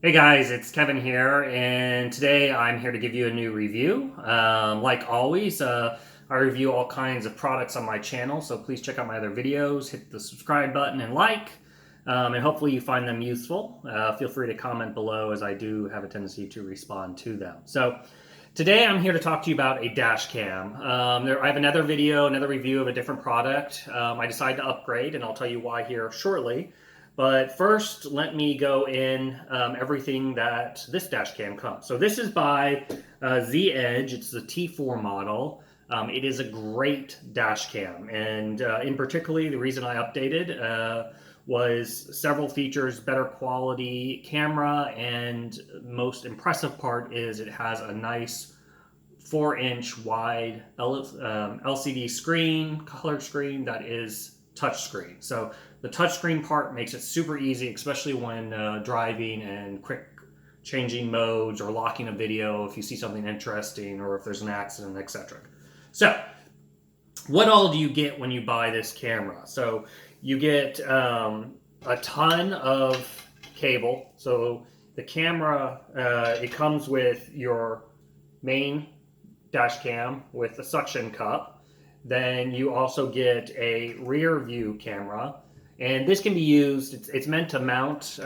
Hey guys, it's Kevin here, and today I'm here to give you a new review. Like always, I review all kinds of products on my channel, so please check out my other videos, hit the subscribe button and like, and hopefully you find them useful. Feel free to comment below as I do have a tendency to respond to them. So today I'm here to talk to you about a dash cam. I have another video, another review of a different product. I decided to upgrade, and I'll tell you why here shortly. But first, let me go in everything that this dash cam comes. So this is by Z Edge. It's the T4 model. It is a great dash cam, and in particular, the reason I updated was several features, better quality camera, and most impressive part is it has a nice 4-inch wide LCD screen, colored screen that is touchscreen. So the touchscreen part makes it super easy, especially when driving and quick changing modes or locking a video if you see something interesting or if there's an accident, etc. So what all do you get when you buy this camera? So you get a ton of cable. So the camera, it comes with your main dash cam with a suction cup. Then you also get a rear view camera, and this can be used, it's meant to mount,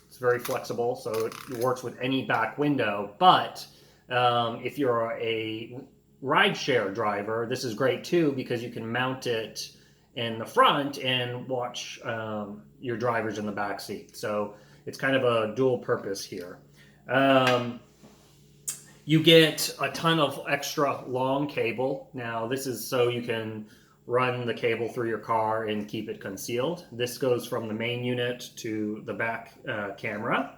it's very flexible, so it works with any back window. But if you're a rideshare driver, this is great too, because you can mount it in the front and watch your drivers in the back seat. So it's kind of a dual purpose here. You get a ton of extra long cable. Now, this is so you can run the cable through your car and keep it concealed. This goes from the main unit to the back camera.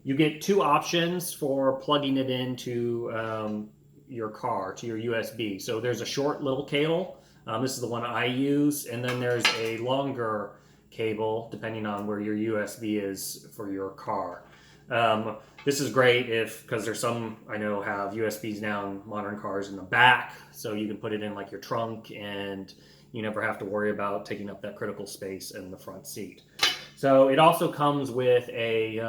You get two options for plugging it into your car, to your USB. So there's a short little cable. This is the one I use. And then there's a longer cable, depending on where your USB is for your car. This is great because there's some I know have USBs now in modern cars in the back, so you can put it in like your trunk and you never have to worry about taking up that critical space in the front seat. So it also comes with a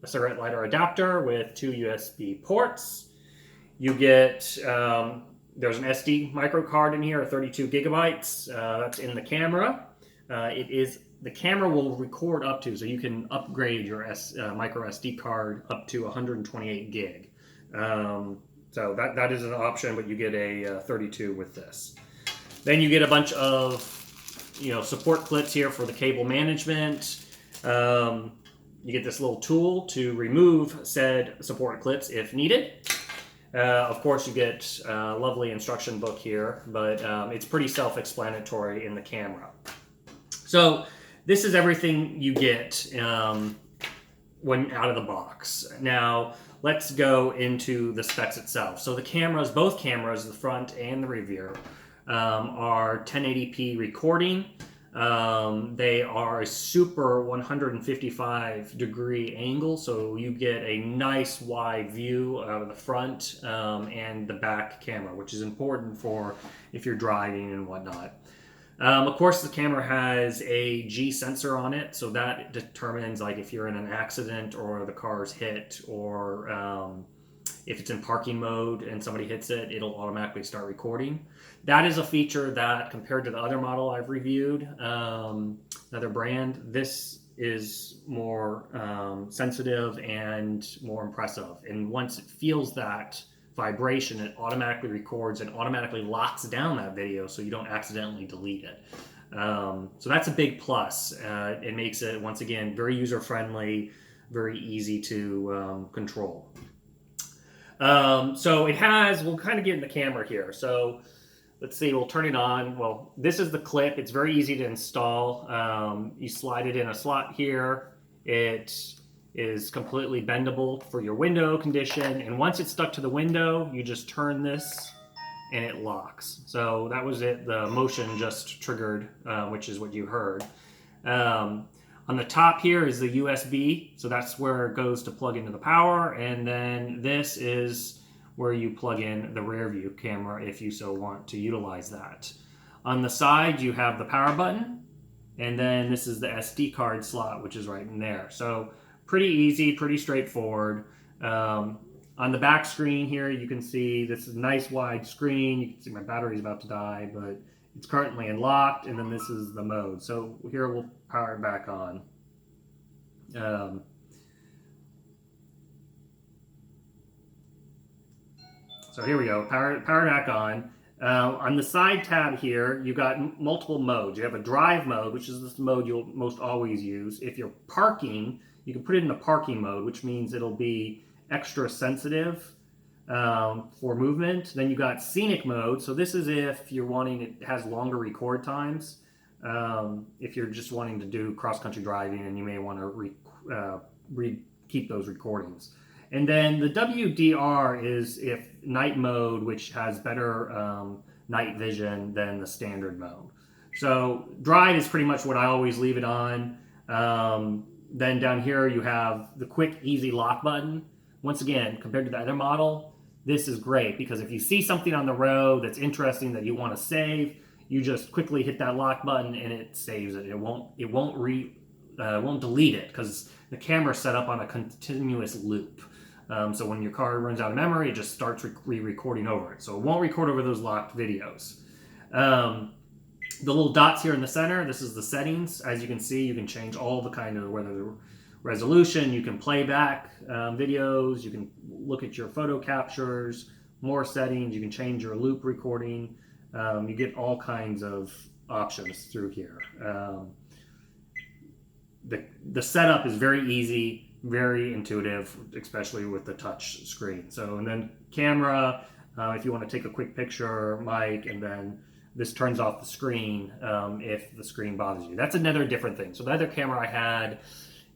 cigarette lighter adapter with two USB ports. You get there's an SD micro card in here, 32 gigabytes. That's in the camera. The camera will record up to, so you can upgrade your micro SD card up to 128 gig. So that is an option, but you get a 32 with this. Then you get a bunch of support clips here for the cable management. You get this little tool to remove said support clips if needed. Of course, you get a lovely instruction book here, but it's pretty self-explanatory in the camera. So this is everything you get when out of the box. Now, let's go into the specs itself. So the cameras, both cameras, the front and the rear, are 1080p recording. They are a super 155 degree angle, so you get a nice wide view out of the front and the back camera, which is important for if you're driving and whatnot. Of course, the camera has a G sensor on it, so that determines like if you're in an accident or the car's hit, or if it's in parking mode and somebody hits it, it'll automatically start recording. That is a feature that, compared to the other model I've reviewed, another brand, this is more sensitive and more impressive. And once it feels that vibration, it automatically records and automatically locks down that video so you don't accidentally delete it. So that's a big plus. It makes it, once again, very user-friendly, very easy to control. So it has, we'll kind of get in the camera here. So let's see, we'll turn it on. Well, this is the clip. It's very easy to install. You slide it in a slot here. It is completely bendable for your window condition. And once it's stuck to the window, you just turn this and it locks. So that was it. The motion just triggered, which is what you heard. On the top here is the USB. So that's where it goes to plug into the power. And then this is where you plug in the rear view camera if you so want to utilize that. On the side, you have the power button. And then this is the SD card slot, which is right in there. So pretty easy, pretty straightforward. On the back screen here, you can see this is a nice wide screen. You can see my battery's about to die, but it's currently unlocked, and then this is the mode. So here we'll power it back on. So here we go, power back on. On the side tab here, you've got multiple modes. You have a drive mode, which is this mode you'll most always use. If you're parking, you can put it in the parking mode, which means it'll be extra sensitive for movement. Then you got scenic mode. So this is if you're wanting, it has longer record times. If you're just wanting to do cross-country driving and you may want to keep those recordings. And then the WDR is if night mode, which has better night vision than the standard mode. So drive is pretty much what I always leave it on. Then down here you have the quick, easy lock button. Once again, compared to the other model, this is great because if you see something on the road that's interesting that you want to save, you just quickly hit that lock button and it saves it. It won't delete it because the camera's set up on a continuous loop. So when your car runs out of memory, it just starts re-recording over it. So it won't record over those locked videos. The little dots here in the center, this is the settings. As you can see, you can change all the kind of, whether the resolution, you can play back videos, you can look at your photo captures, more settings, you can change your loop recording. You get all kinds of options through here. The setup is very easy, very intuitive, especially with the touch screen. So, and then camera, if you want to take a quick picture, mic, and then this turns off the screen if the screen bothers you. That's another different thing. So the other camera I had,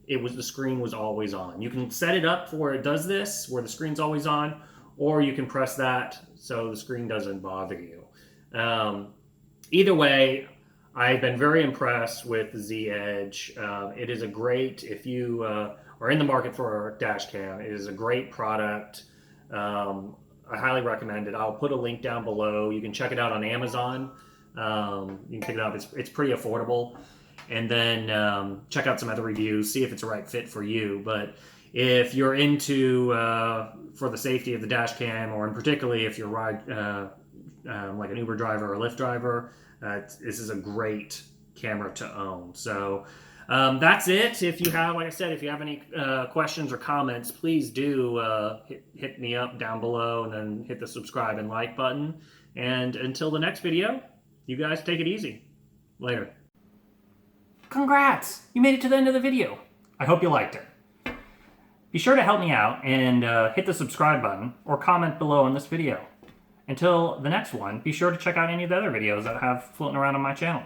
the screen was always on. You can set it up where it does this, where the screen's always on, or you can press that so the screen doesn't bother you. Either way, I've been very impressed with the Z Edge. It is a great, if you are in the market for a dash cam, it is a great product. I highly recommend it. I'll put a link down below. You can check it out on Amazon. You can pick it up. It's pretty affordable. And then check out some other reviews, see if it's a right fit for you. But if you're into, for the safety of the dash cam, or in particularly if you're like an Uber driver or a Lyft driver, this is a great camera to own. So that's it. If you have, like I said, if you have any questions or comments, please do hit me up down below, and then hit the subscribe and like button. And until the next video, you guys take it easy. Later. Congrats! You made it to the end of the video. I hope you liked it. Be sure to help me out and hit the subscribe button or comment below on this video. Until the next one, be sure to check out any of the other videos that I have floating around on my channel.